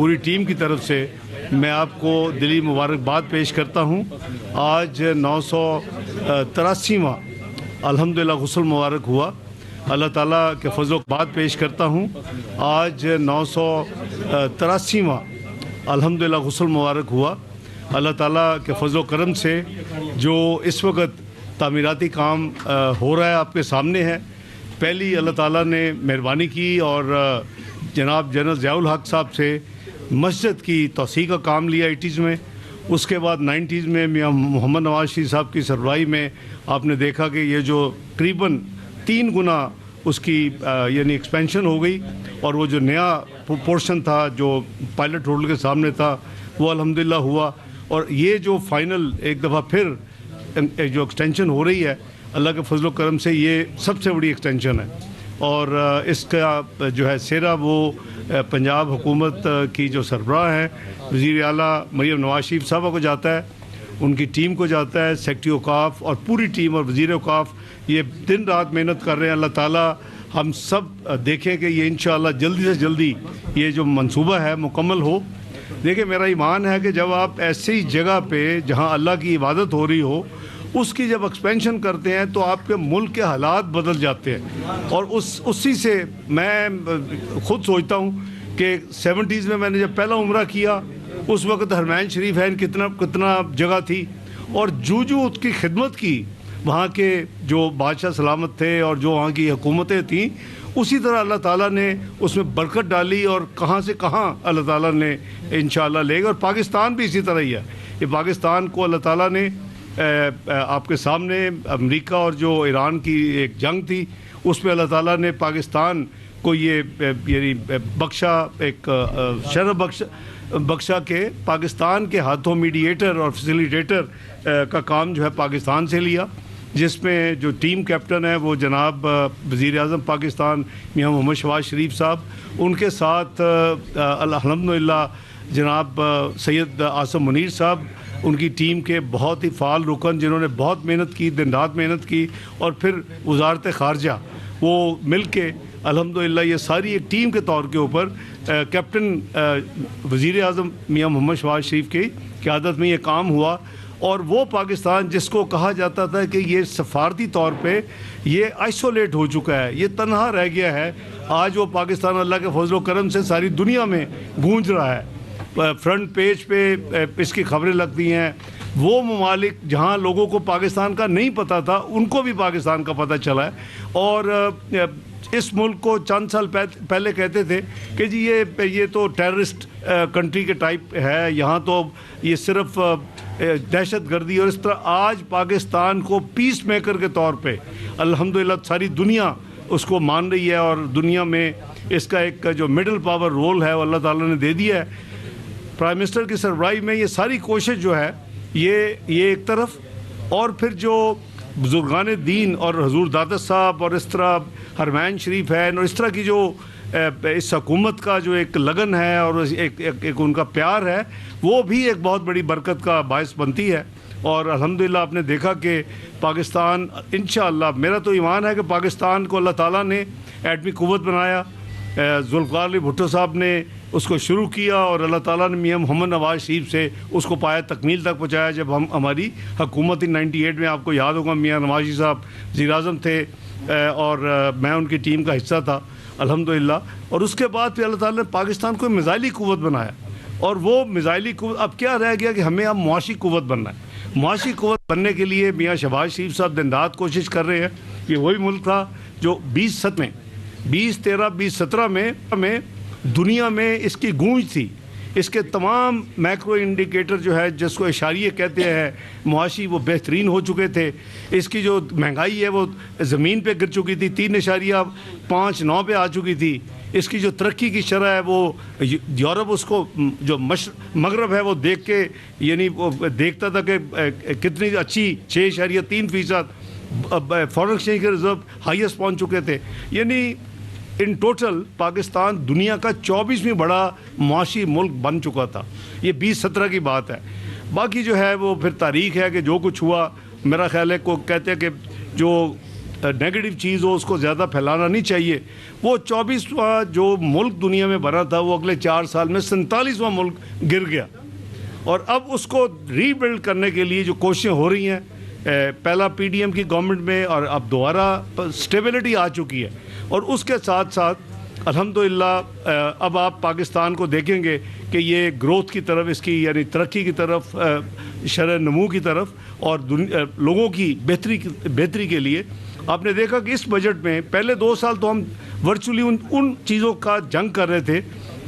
پوری ٹیم کی طرف سے میں آپ کو دلی مبارکباد پیش کرتا ہوں۔ آج 983واں الحمدللہ غسل مبارک ہوا۔ اللہ تعالیٰ کے فضل و بات پیش کرتا ہوں۔ آج 983واں الحمدللہ غسل مبارک ہوا۔ اللہ تعالیٰ کے فضل و کرم سے جو اس وقت تعمیراتی کام ہو رہا ہے آپ کے سامنے ہے۔ پہلی اللہ تعالیٰ نے مہربانی کی اور جناب جنرل ضیاء الحق صاحب سے مسجد کی توسیع کا کام لیا 80s میں۔ اس کے بعد 90s میں میاں محمد نواز شریف صاحب کی سربراہی میں آپ نے دیکھا کہ یہ جو تقریباً 3 گنا اس کی یعنی ایکسپینشن ہو گئی، اور وہ جو نیا پورشن تھا جو پائلٹ روڈ کے سامنے تھا وہ الحمدللہ ہوا، اور یہ جو فائنل ایک دفعہ پھر جو ایکسٹینشن ہو رہی ہے اللہ کے فضل و کرم سے یہ سب سے بڑی ایکسٹینشن ہے، اور اس کا جو ہے سیرا وہ پنجاب حکومت کی جو سربراہ ہیں وزیر اعلیٰ مریم نواز شریف صاحبہ کو جاتا ہے، ان کی ٹیم کو جاتا ہے، سیکرٹری اوقاف اور پوری ٹیم اور وزیر اوقاف یہ دن رات محنت کر رہے ہیں۔ اللہ تعالیٰ ہم سب دیکھیں کہ یہ انشاءاللہ جلدی سے جلدی یہ جو منصوبہ ہے مکمل ہو۔ دیکھیں میرا ایمان ہے کہ جب آپ ایسی جگہ پہ جہاں اللہ کی عبادت ہو رہی ہو اس کی جب ایکسپینشن کرتے ہیں تو آپ کے ملک کے حالات بدل جاتے ہیں، اور اسی سے میں خود سوچتا ہوں کہ 70s میں میں نے جب پہلا عمرہ کیا اس وقت حرمین شریف ہے کتنا جگہ تھی، اور جو اس کی خدمت کی وہاں کے جو بادشاہ سلامت تھے اور جو وہاں کی حکومتیں تھیں، اسی طرح اللہ تعالیٰ نے اس میں برکت ڈالی اور کہاں سے کہاں اللہ تعالیٰ نے انشاءاللہ لے گا۔ اور پاکستان بھی اسی طرح ہی ہے۔ یہ پاکستان کو اللہ تعالیٰ نے آپ کے سامنے امریکہ اور جو ایران کی ایک جنگ تھی اس میں اللہ تعالیٰ نے پاکستان کو یہ یعنی بخشا، ایک شرف بخشا کہ پاکستان کے ہاتھوں میڈییٹر اور فیسیلیٹیٹر کا کام جو ہے پاکستان سے لیا، جس میں جو ٹیم کیپٹن ہے وہ جناب وزیر اعظم پاکستان میاں محمد شہباز شریف صاحب، ان کے ساتھ الحمدللہ جناب سید عاصم منیر صاحب، ان کی ٹیم کے بہت ہی فعال رکن جنہوں نے بہت محنت کی، دن رات محنت کی، اور پھر وزارت خارجہ وہ مل کے الحمدللہ یہ ساری ایک ٹیم کے طور کے اوپر کیپٹن وزیر اعظم میاں محمد شہباز شریف کی قیادت میں یہ کام ہوا۔ اور وہ پاکستان جس کو کہا جاتا تھا کہ یہ سفارتی طور پہ یہ آئسولیٹ ہو چکا ہے، یہ تنہا رہ گیا ہے، آج وہ پاکستان اللہ کے فضل و کرم سے ساری دنیا میں گونج رہا ہے۔ فرنٹ پیج پہ اس کی خبریں لگتی ہیں۔ وہ ممالک جہاں لوگوں کو پاکستان کا نہیں پتہ تھا ان کو بھی پاکستان کا پتہ چلا ہے، اور اس ملک کو چند سال پہلے کہتے تھے کہ جی یہ تو ٹیررسٹ کنٹری کے ٹائپ ہے، یہاں تو یہ صرف دہشت گردی، اور اس طرح آج پاکستان کو پیس میکر کے طور پہ الحمدللہ ساری دنیا اس کو مان رہی ہے، اور دنیا میں اس کا ایک جو مڈل پاور رول ہے وہ اللہ تعالیٰ نے دے دیا ہے۔ پرائم منسٹر کی سربراہی میں یہ ساری کوشش جو ہے یہ ایک طرف، اور پھر جو بزرگان دین اور حضور داتا صاحب اور اس طرح حرمین شریف ہے اور اس طرح کی جو اس حکومت کا جو ایک لگن ہے اور ایک ان کا پیار ہے، وہ بھی ایک بہت بڑی برکت کا باعث بنتی ہے۔ اور الحمدللہ آپ نے دیکھا کہ پاکستان انشاءاللہ، میرا تو ایمان ہے کہ پاکستان کو اللہ تعالیٰ نے ایٹمی قوت بنایا، ذوالفقار علی بھٹو صاحب نے اس کو شروع کیا، اور اللہ تعالیٰ نے میاں محمد نواز شریف سے اس کو پایا تکمیل تک پہنچایا۔ جب ہماری حکومت 98 میں، آپ کو یاد ہوگا میاں نواز شریف صاحب وزیر اعظم تھے اور میں ان کی ٹیم کا حصہ تھا الحمدللہ، اور اس کے بعد پھر اللہ تعالیٰ نے پاکستان کو میزائلی قوت بنایا، اور وہ میزائلی قوت اب کیا رہ گیا کہ ہمیں اب معاشی قوت بننا ہے۔ معاشی قوت بننے کے لیے میاں شہباز شریف صاحب دن رات کوشش کر رہے ہیں۔ یہ وہی ملک تھا جو 2017 میں دنیا میں اس کی گونج تھی، اس کے تمام میکرو انڈیکیٹر جو ہے جس کو اشاریے کہتے ہیں معاشی، وہ بہترین ہو چکے تھے۔ اس کی جو مہنگائی ہے وہ زمین پہ گر چکی تھی، 3.59 پہ آ چکی تھی۔ اس کی جو ترقی کی شرح ہے وہ یورپ اس کو جو مغرب ہے وہ دیکھ کے یعنی وہ دیکھتا تھا کہ کتنی اچھی 6.3%، فارن ایکسچینج کے ریزرو ہائیسٹ پہنچ چکے تھے۔ یعنی ان ٹوٹل پاکستان دنیا کا 24ویں بڑا معاشی ملک بن چکا تھا۔ یہ 2017 کی بات ہے۔ باقی جو ہے وہ پھر تاریخ ہے کہ جو کچھ ہوا، میرا خیال ہے کو کہتے ہیں کہ جو नेगेटिव चीज़ हो उसको ज़्यादा फैलाना नहीं चाहिए। वो 24वां जो मुल्क दुनिया में बना था वो अगले 4 साल में 47वां मुल्क गिर गया, और अब उसको रीबिल्ड करने के लिए जो कोशिशें हो रही हैं, पहला पीडीएम की गवर्नमेंट में और अब दोबारा स्टेबिलिटी आ चुकी है, और उसके साथ साथ अल्हम्दुलिल्लाह अब आप पाकिस्तान को देखेंगे कि ये ग्रोथ की तरफ, इसकी यानी तरक्की की तरफ, शरह नमू की तरफ और लोगों की बेहतरी के लिए आपने देखा कि इस बजट में पहले 2 साल तो हम वर्चुअली उन चीज़ों का जंग कर रहे थे,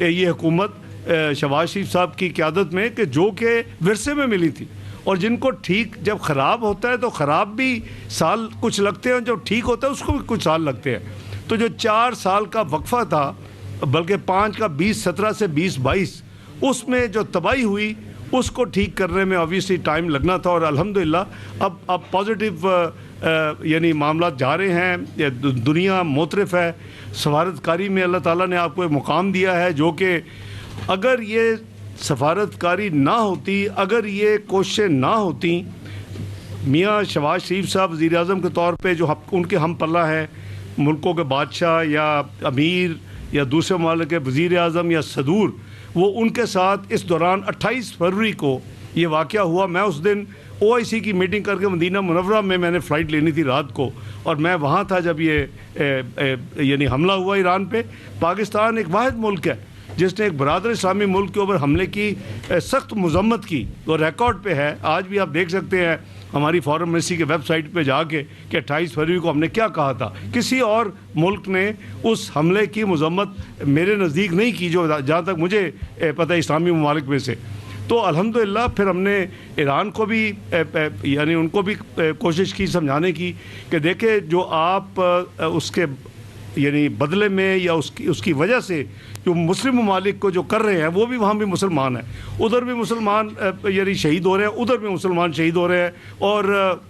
ये हुकूमत शहबाज शरीफ साहब की क़यादत में, कि जो कि विरसे में मिली थी, और जिनको ठीक जब ख़राब होता है तो ख़राब भी साल कुछ लगते हैं, जब ठीक होता है उसको भी कुछ साल लगते हैं। तो जो 4 साल का वक्फा था, बल्कि 5 का 2017 से 2022, उसमें जो तबाही हुई उसको ठीक करने में ऑब्वियसली टाइम लगना था, और अल्हम्दुलिल्लाह अब पॉजिटिव यानी मामला जा रहे हैं, दुनिया मोतरफ है। सफारतकारी में अल्लाह ताला ने आपको एक मुकाम दिया है, जो कि अगर ये सफारतकारी ना होती, अगर ये कोशिशें ना होती, मियाँ शहबाज शरीफ साहब वज़ीर आज़म के तौर पे जो उनके हम पल्ला है, मुल्कों के बादशाह या अमीर या दूसरे ममालिक के वज़ीर आज़म या सदूर, वो उनके साथ इस दौरान 28 फरवरी को ये वाक़या हुआ। मैं उस दिन OIC की मीटिंग करके मदीना मुनव्वरा में मैंने फ़्लाइट लेनी थी रात को, और मैं वहाँ था जब ये यानी हमला हुआ ईरान पे। पाकिस्तान एक वाहिद मुल्क है जिसने एक बरादर इस्लामी मुल्क के ऊपर हमले की सख्त मज़म्मत की, वो रिकॉर्ड पे है। आज भी आप देख सकते हैं हमारी फॉरेन मिनिस्ट्री के वेबसाइट पे जाके कि 28 फरवरी को हमने क्या कहा था। किसी और मुल्क ने उस हमले की मज़म्मत मेरे नज़दीक नहीं की, जो जहाँ तक मुझे पता है इस्लामी ममालिक में से। तो अल्हम्दुलिल्लाह फिर हमने ईरान को भी यानी उनको भी कोशिश की समझाने की कि देखें, जो आप उसके यानी बदले में या उसकी वजह से जो मुस्लिम ममालिक को जो कर रहे हैं, वो भी वहाँ भी मुसलमान हैं, उधर भी मुसलमान यानी शहीद हो रहे हैं, उधर भी मुसलमान शहीद हो रहे हैं। और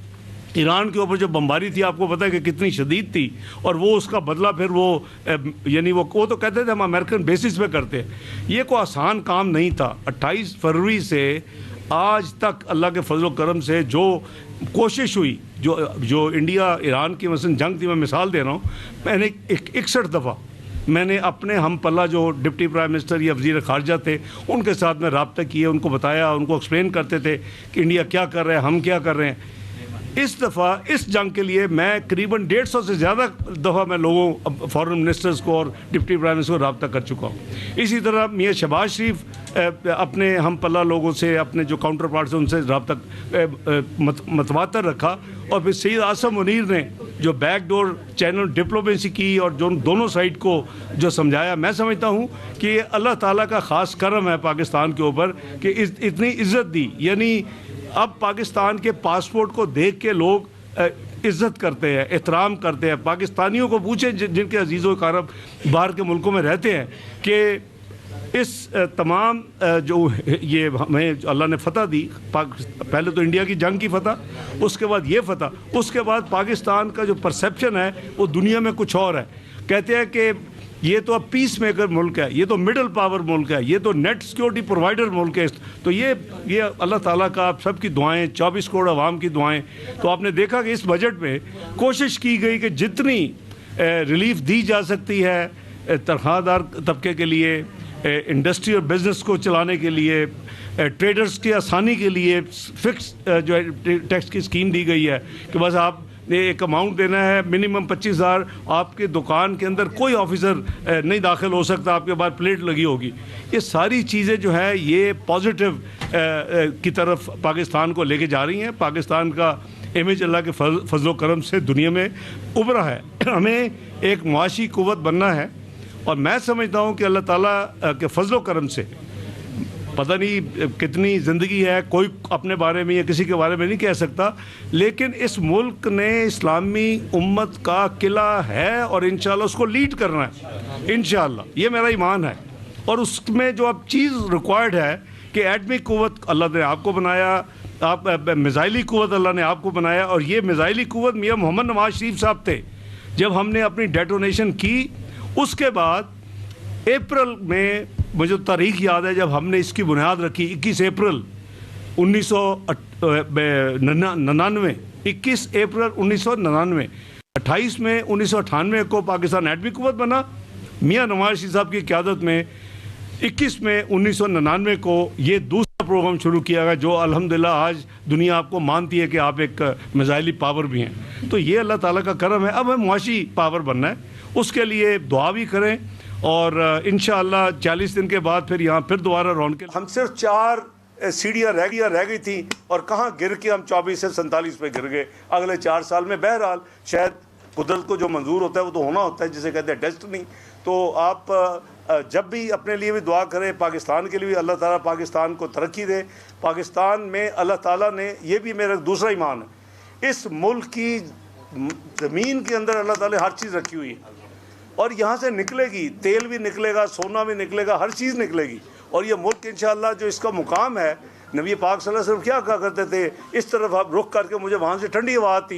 ईरान के ऊपर जो बमबारी थी, आपको पता है कि कितनी शदीद थी, और वो उसका बदला फिर वो यानी वो तो कहते थे हम अमेरिकन बेसिस पे करते हैं। ये कोई आसान काम नहीं था। 28 फरवरी से आज तक अल्लाह के फजल करम से जो कोशिश हुई, जो इंडिया ईरान की मसलन जंग थी, मैं मिसाल दे रहा हूँ, मैंने 61 दफ़ा मैंने अपने हम पल्ला जो डिप्टी प्राइम मिनिस्टर या वज़ीर ख़ारजा थे उनके साथ में रब्ता किए, उनको बताया, उनको एक्सप्लेन करते थे कि इंडिया क्या कर रहा है, हम क्या कर रहे हैं। इस दफ़ा इस जंग के लिए मैं करीबन 150 से ज़्यादा दफ़ा मैं लोगों फॉरेन मिनिस्टर्स को और डिप्टी प्राइम मिनिस्टर को रब्ता कर चुका हूँ। इसी तरह मियाँ शहबाज शरीफ अपने हम पल्ला लोगों से, अपने जो काउंटर पार्ट से उनसे रब्ता मतवातर रखा, और फिर सैयद आसम मुनीर ने जो बैकडोर चैनल डिप्लोमेसी की और जो दोनों साइड को जो समझाया, मैं समझता हूँ कि अल्लाह ताला का ख़ास करम है पाकिस्तान के ऊपर कि इतनी इज़्ज़त दी। यानी अब पाकिस्तान के पासपोर्ट को देख के लोग इज़्ज़त करते हैं, एहतराम करते हैं। पाकिस्तानियों को पूछें जिनके अजीज़ो कारब बाहर के मुल्कों में रहते हैं कि इस तमाम जो ये हमें अल्लाह ने फ़तह दी, पहले तो इंडिया की जंग की फ़तह, उसके बाद ये फ़तह, उसके बाद पाकिस्तान का जो परसेप्शन है वो दुनिया में कुछ और है। कहते हैं कि ये तो अब पीस मेकर मुल्क है, ये तो मिडल पावर मुल्क है, ये तो नेट सिक्योरिटी प्रोवाइडर मुल्क है। तो ये अल्लाह ताला का आप सबकी दुआएं, 24 करोड़ आवाम की दुआएं। तो आपने देखा कि इस बजट में कोशिश की गई कि जितनी रिलीफ दी जा सकती है तनख्वाहदार तबके के लिए, इंडस्ट्री और बिज़नेस को चलाने के लिए, ट्रेडर्स की आसानी के लिए फिक्स जो है टैक्स की स्कीम दी गई है कि बस आप एक अमाउंट देना है, मिनिमम 25,000। आपके दुकान के अंदर कोई ऑफिसर नहीं दाखिल हो सकता, आपके पास प्लेट लगी होगी। ये सारी चीज़ें जो है ये पॉजिटिव की तरफ पाकिस्तान को लेके जा रही हैं। पाकिस्तान का इमेज अल्लाह के फजल करम से दुनिया में उभरा है। हमें एक मुआशी कुव्वत बनना है, और मैं समझता हूँ कि अल्लाह ताला के फजल करम से पता नहीं कितनी ज़िंदगी है, कोई अपने बारे में या किसी के बारे में नहीं कह सकता, लेकिन इस मुल्क ने इस्लामी उम्मत का किला है और इंशाल्लाह उसको लीड करना है, इंशाल्लाह, ये मेरा ईमान है। और उसमें जो अब चीज़ रिक्वायर्ड है कि एटमी कुव्वत अल्लाह ने आपको बनाया, आप मिज़ाइली कुव्वत अल्लाह ने आपको बनाया, और ये मिज़ाइली कुव्वत मियाँ मोहम्मद नवाज शरीफ साहब थे जब हमने अपनी डेटोनेशन की। उसके बाद अप्रैल में मुझे तारीख याद है जब हमने इसकी बुनियाद रखी, 21 अप्रैल 1999, 21 अप्रैल 1999, 28 में 1998 को पाकिस्तान एटमी कुव्वत बना, मियाँ नवाज शरीफ साहब की क़यादत में 21 में 1999 को ये दूसरा प्रोग्राम शुरू किया गया, जो अल्हम्दुलिल्लाह आज दुनिया आपको मानती है कि आप एक मिसाइली पावर भी हैं। तो ये अल्लाह ताला का करम है। अब हमें मुआशी पावर बनना है, उसके लिए दुआ भी करें और इंशाअल्लाह 40 दिन के बाद फिर यहाँ फिर दोबारा रौनकें। हम सिर्फ 4 सीढ़ियाँ रह गई थी और कहाँ गिर के हम 24 से 47 पे गिर गए अगले 4 साल में। बहरहाल शायद कुदरत को जो मंजूर होता है वो तो होना होता है, जिसे कहते हैं डेस्टिनी। तो आप जब भी अपने लिए भी दुआ करें, पाकिस्तान के लिए भी अल्लाह ताला पाकिस्तान को तरक्की दे। पाकिस्तान में अल्लाह ताला ने, ये भी मेरा दूसरा ईमान है, इस मुल्क की ज़मीन के अंदर अल्लाह ताला ने हर चीज़ रखी हुई है और यहाँ से निकलेगी, तेल भी निकलेगा, सोना भी निकलेगा, हर चीज़ निकलेगी। और ये मुल्क इंशाअल्लाह जो इसका मुकाम है, नबी पाक सल्लल्लाहु अलैहि वसल्लम क्या कहा करते थे, इस तरफ आप रुख करके, मुझे वहाँ से ठंडी हवा आती